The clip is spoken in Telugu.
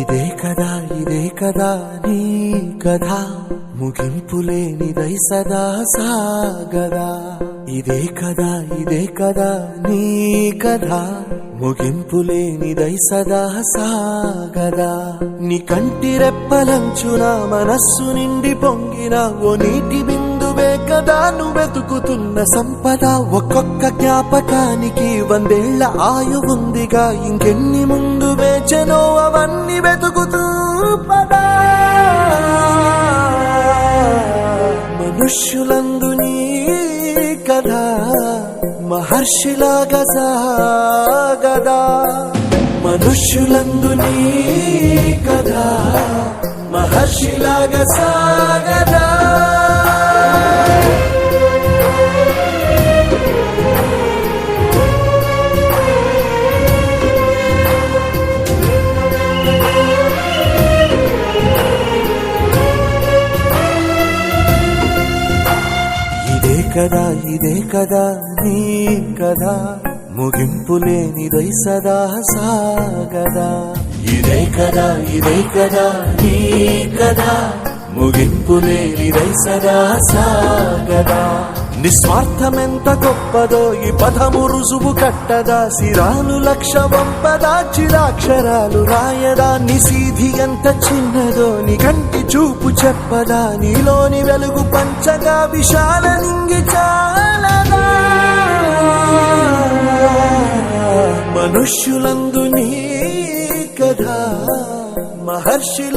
ఇదే కదా నీ కథ ముగింపులేనిదై సదా సాగదా. ఇదే కదా నీ కథ ముగింపులేనిదై సదా సాగదా. నీ కంటి రెప్పలంచున మనస్సు నిండి పొంగిన ఓ నీటి బిందువే కదా నువ్వెతుకుతున్న సంపద. ఒక్కొక్క జ్ఞాపకానికి 100 ఏళ్ల ఆయువుందిగా, ఇంకెన్ని ముందు వేచనో అవన్నీ వెతుకుతూ పదా. మనుష్యులందు నీ కథ మహర్షిలాగా సాగదా. మనుష్యులందు నీ కథ మహర్షిలాగా సాగదా. ఇదే కదా నీ కథ ముగింపులేనిదై సదా సాగదా. ఇదే కదా నీ కథ ముగింపులేనిదై సదా సాగదా. నిస్వార్థమెంత గొప్పదో ఈ పదము రుజువు కట్టదా. సిరాలు 1,00,000 వంపదా, చిరాక్షరాలు రాయదా. నిశీధి ఎంత చిన్నదో నీ కంటి చూపు చెప్పదా. నీలోని వెలుగు పంచగా విశాల నింగి చాలదా. మనుష్యులందు నీ కథ మహర్షి